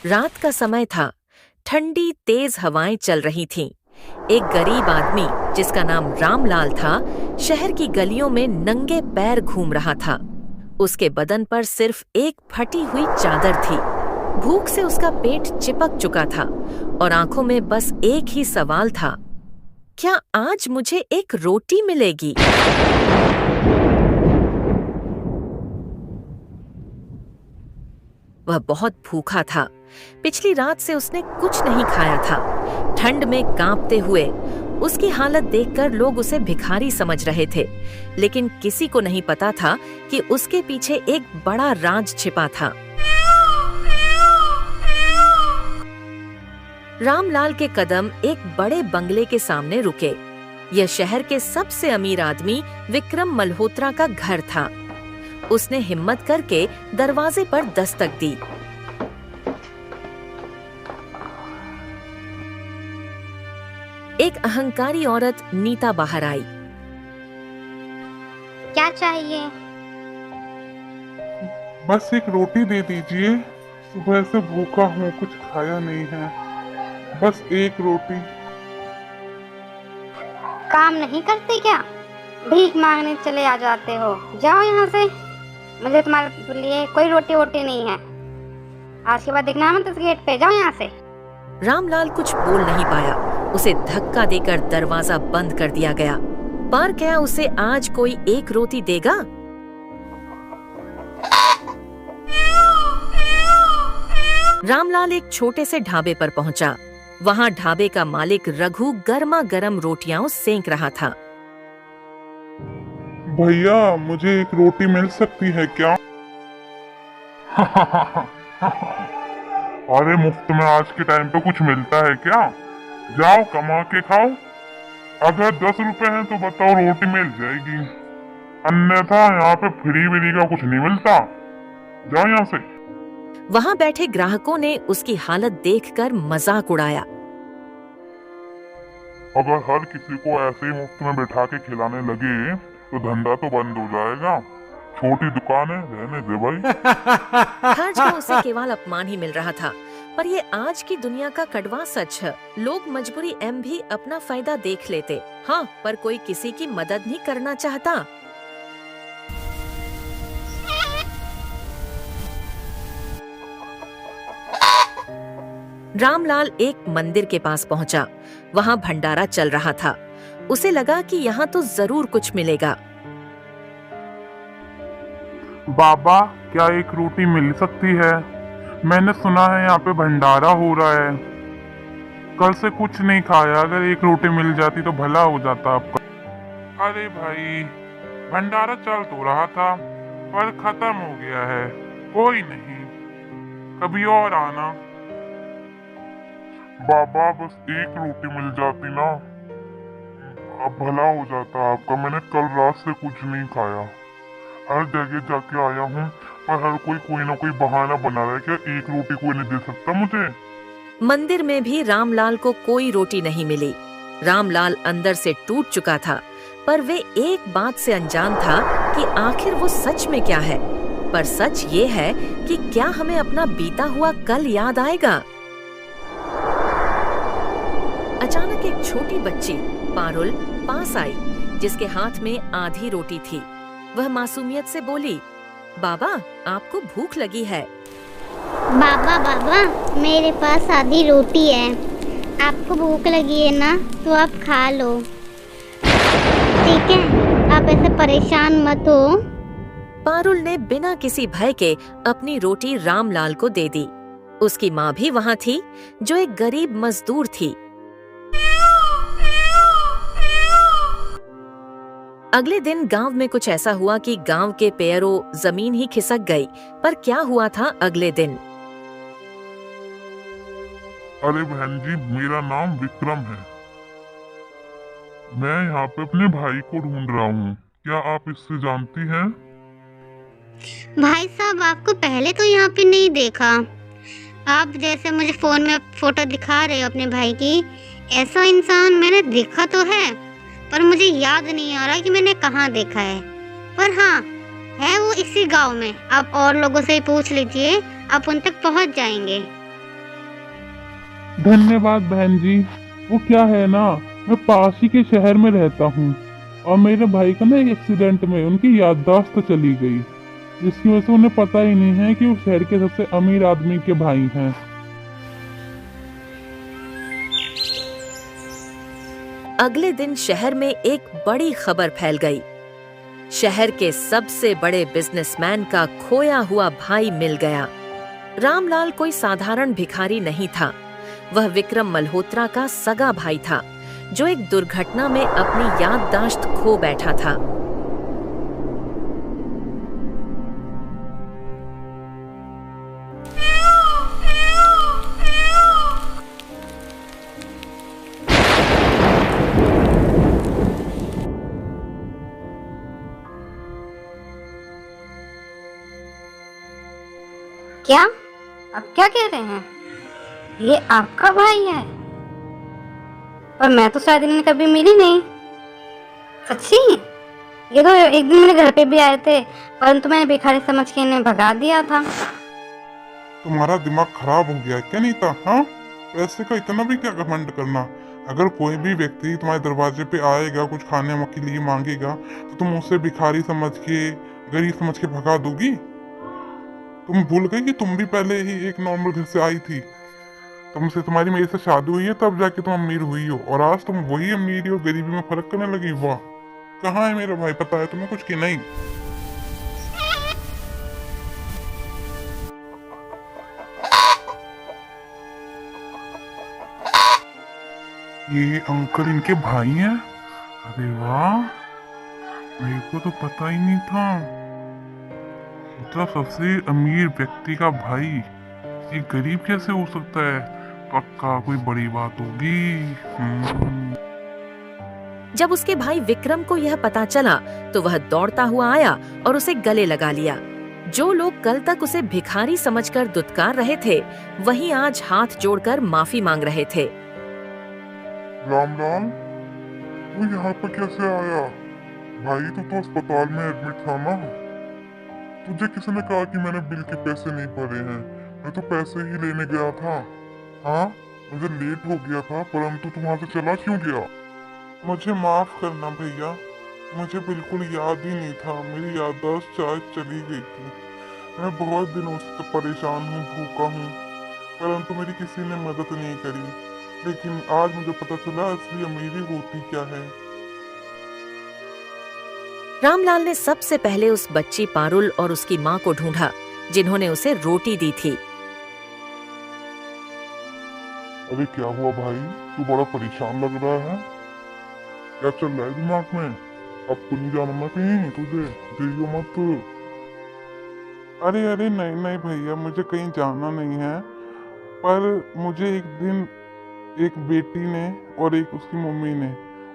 रात का समय था। ठंडी तेज हवाएं चल रही थीं। एक गरीब आदमी जिसका नाम रामलाल था, शहर की गलियों में नंगे पैर घूम रहा था। उसके बदन पर सिर्फ एक फटी हुई चादर थी। भूख से उसका पेट चिपक चुका था और आंखों में बस एक ही सवाल था, क्या आज मुझे एक रोटी मिलेगी? वह बहुत भूखा था। पिछली रात से उसने कुछ नहीं खाया था। ठंड में कांपते हुए उसकी हालत देखकर लोग उसे भिखारी समझ रहे थे, लेकिन किसी को नहीं पता था कि उसके पीछे एक बड़ा राज छिपा था। रामलाल के कदम एक बड़े बंगले के सामने रुके। यह शहर के सबसे अमीर आदमी विक्रम मल्होत्रा का घर था। उसने हिम्मत करके दरवाजे पर दस्तक दी। एक अहंकारी औरत नीता बाहर आई। क्या चाहिए? बस एक रोटी दे दीजिए। सुबह से भूखा हूँ, कुछ खाया नहीं है। बस एक रोटी। काम नहीं करते क्या? भीख मांगने चले आ जाते हो। जाओ यहाँ से। मुझे तुम्हारे लिए कोई रोटी वोटी नहीं है। आज के बाद दिखना मत इस गेट पे। जाओ यहाँ से। रामलाल कुछ बोल नहीं पाया। उसे धक्का देकर दरवाजा बंद कर दिया गया। पर क्या उसे आज कोई एक रोटी देगा? रामलाल एक छोटे से ढाबे पर पहुंचा। वहां ढाबे का मालिक रघु गर्मा गर्म रोटियां सेंक रहा था। भैया, मुझे एक रोटी मिल सकती है क्या? अरे मुफ्त में आज के टाइम पे कुछ मिलता है क्या? जाओ कमा के खाओ। अगर 10 रुपए हैं तो बताओ, रोटी मिल जाएगी। अन्यथा यहाँ पे फ्री विरी का कुछ नहीं मिलता। जाओ यहाँ से। वहां बैठे ग्राहकों ने उसकी हालत देखकर मजाक उड़ाया। अगर हर किसी को ऐसे ही मुफ्त में बैठा के खिलाने लगे तो धंधा तो बंद हो जाएगा। छोटी दुकान है, रहने दे भाई। खर्च का उसे केवल अपमान ही मिल रहा था, पर ये आज की दुनिया का कड़वा सच है। लोग मजबूरी एम भी अपना फायदा देख लेते। हाँ, पर कोई किसी की मदद नहीं करना चाहता। रामलाल एक मंदिर के पास पहुंचा। वहां भंडारा चल रहा था। उसे लगा कि यहाँ तो जरूर कुछ मिलेगा। बाबा, क्या एक रोटी मिल सकती है? मैंने सुना है यहाँ पे भंडारा हो रहा है। कल से कुछ नहीं खाया, अगर एक रोटी मिल जाती तो भला हो जाता आपका। अरे भाई, भंडारा चल तो रहा था पर खत्म हो गया है। कोई नहीं, कभी और आना। बाबा, बस एक रोटी मिल जाती ना, अब भला हो जाता आपका। मैंने कल रात से कुछ नहीं खाया। हर जगह जाके आया हूँ, पर हर कोई ना कोई बहाना बना रहा है। क्या एक रोटी कोई नहीं दे सकता मुझे? मंदिर में भी रामलाल को कोई रोटी नहीं मिली। रामलाल अंदर से टूट चुका था, पर वे एक बात से अनजान था कि आखिर वो सच में क्या है। पर सच ये है कि क्या हमें अपना बीता हुआ कल याद आएगा? अचानक एक छोटी बच्ची पारुल पास आई, जिसके हाथ में आधी रोटी थी। वह मासूमियत से बोली, बाबा, आपको भूख लगी है? बाबा बाबा, मेरे पास आधी रोटी है। आपको भूख लगी है ना, तो आप खा लो। ठीक है, आप ऐसे परेशान मत हो। पारुल ने बिना किसी भय के अपनी रोटी रामलाल को दे दी। उसकी माँ भी वहाँ थी, जो एक गरीब मजदूर थी। अगले दिन गांव में कुछ ऐसा हुआ कि गांव के पेयरों जमीन ही खिसक गई। पर क्या हुआ था अगले दिन? अरे बहन जी, मेरा नाम विक्रम है। मैं यहाँ पे अपने भाई को ढूंढ रहा हूँ। क्या आप इससे जानती हैं? भाई साहब, आपको पहले तो यहाँ पे नहीं देखा। आप जैसे मुझे फोन में फोटो दिखा रहे हो अपने भाई की, ऐसा इंसान मैंने देखा तो है, पर मुझे याद नहीं आ रहा कि मैंने कहाँ देखा है। पर हाँ, है वो इसी गांव में। आप और लोगों से पूछ लीजिए, आप उन तक पहुँच जाएंगे। धन्यवाद बहन जी। वो क्या है ना, मैं पास ही के शहर में रहता हूँ और मेरे भाई का ना एक एक्सीडेंट में उनकी याददाश्त चली गई, जिसकी वजह से उन्हें पता ही नहीं है कि वो शहर के सबसे अमीर आदमी के भाई हैं। अगले दिन शहर में एक बड़ी खबर फैल गई। शहर के सबसे बड़े बिजनेसमैन का खोया हुआ भाई मिल गया। रामलाल कोई साधारण भिखारी नहीं था। वह विक्रम मल्होत्रा का सगा भाई था, जो एक दुर्घटना में अपनी याददाश्त खो बैठा था। क्या? आप क्या कह रहे हैं? ये आपका भाई है? पर मैं तो शायद इन्हें कभी मिली नहीं। सच्ची? ये तो एक दिन मेरे घर पे भी आए थे, परंतु मैंने भिखारी समझ के इन्हें भगा दिया था। तुम्हारा दिमाग खराब हो गया क्या नीता? हाँ, पैसे का इतना भी क्या घमंड करना। अगर कोई भी व्यक्ति तुम्हारे दरवाजे पे आएगा, कुछ खाने के लिए मांगेगा, तो तुम उसे भिखारी समझ के, गरीब समझ के भगा दोगी? तुम भूल गई कि तुम भी पहले ही एक नॉर्मल घर से आई थी। तुम्हारी मेरे से शादी हुई है, तब जाके तुम अमीर हुई हो, और आज तुम वही अमीरी और गरीबी में फर्क करने लगी। वाह, कहाँ है मेरा भाई? पता है तुम्हें कुछ कि नहीं? ये अंकल इनके भाई हैं? अरे वाह, मेरे को तो पता ही नहीं था। मतलब सबसे अमीर व्यक्ति का भाई ये गरीब कैसे हो सकता है? पक्का कोई बड़ी बात होगी। जब उसके भाई विक्रम को यह पता चला तो वह दौड़ता हुआ आया और उसे गले लगा लिया। जो लोग कल तक उसे भिखारी समझकर दुत्कार रहे थे, वही आज हाथ जोड़कर माफी मांग रहे थे। रामलाल, तू यहाँ पर कैसे आया? भाई तो अस्पताल में एडमिट था ना। तुझे किसी ने कहा कि मैंने बिल के पैसे नहीं भरे हैं? मैं तो पैसे ही लेने गया था। हाँ, मुझे लेट हो गया था, परंतु तू वहाँ से चला क्यों गया? मुझे माफ करना भैया, मुझे बिल्कुल याद ही नहीं था। मेरी याददाश्त शायद चली गई थी। मैं बहुत दिनों से परेशान हूँ, भूखा हूँ, परंतु मेरी किसी ने मदद नहीं करी। लेकिन आज मुझे पता चला असली अमीरी होती क्या है। रामलाल ने सबसे पहले उस बच्ची पारुल और उसकी माँ को ढूंढा, जिन्होंने उसे रोटी दी थी। अरे क्या हुआ भाई, तू बड़ा परेशान लग रहा है। क्या चल रहा है दिमाग में? अब तो नहीं जाना मैं कहीं, तुझे जाइयो मत। अरे नहीं नहीं भैया, मुझे कहीं जाना नहीं है। पर मुझे एक दिन एक बेटी ने और एक उसकी मम्मी ने,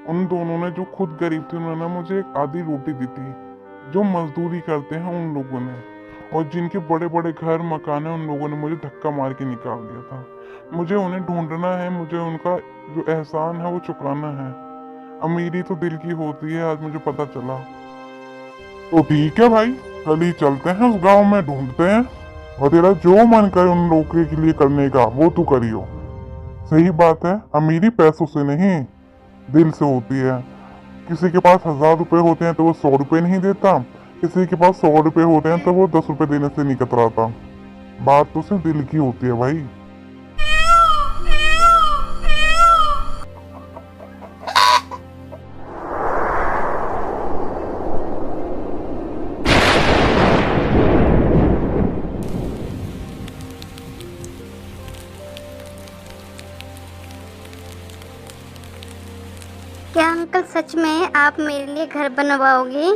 उन दोनों ने, जो खुद गरीब थे, उन्होंने मुझे एक आधी रोटी दी थी। जो मजदूरी करते हैं उन लोगों ने, और जिनके बड़े बड़े घर मकान है, उन लोगों ने मुझे धक्का मार के निकाल दिया था। मुझे उन्हें ढूंढना है, मुझे उनका जो एहसान है वो चुकाना है। अमीरी तो दिल की होती है, आज मुझे पता चला। तो ठीक है भाई, कल ही चलते हैं उस गांव में, ढूंढते हैं, और तेरा जो मन करे उन लोगों के लिए करने का वो तू करियो। सही बात है, अमीरी पैसों से नहीं, दिल से होती है। किसी के पास 1000 रुपए होते हैं तो वो 100 रुपए नहीं देता, किसी के पास 100 रुपए होते हैं तो वो 10 रुपए देने से नहीं कतराता। बात तो सिर्फ दिल की होती है भाई। क्या अंकल सच में आप मेरे लिए घर बनवाओगे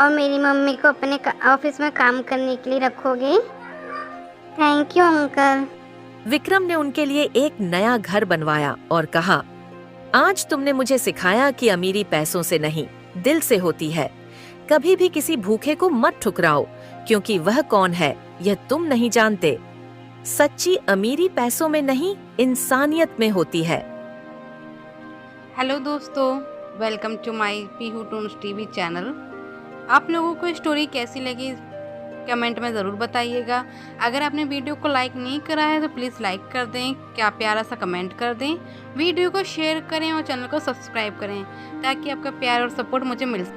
और मेरी मम्मी को अपने ऑफिस में काम करने के लिए रखोगे? Thank you uncle. विक्रम ने उनके लिए एक नया घर बनवाया और कहा, आज तुमने मुझे सिखाया कि अमीरी पैसों से नहीं, दिल से होती है। कभी भी किसी भूखे को मत ठुकराओ, क्योंकि वह कौन है यह तुम नहीं जानते। सच्ची अमीरी पैसों में नहीं, इंसानियत में होती है। हेलो दोस्तों, welcome to my Pihu toons TV channel. आप लोगों को स्टोरी कैसी लगी कमेंट में ज़रूर बताइएगा। अगर आपने वीडियो को लाइक नहीं करा है तो प्लीज़ लाइक कर दें, क्या प्यारा सा कमेंट कर दें, वीडियो को शेयर करें और चैनल को सब्सक्राइब करें ताकि आपका प्यार और सपोर्ट मुझे मिल सके।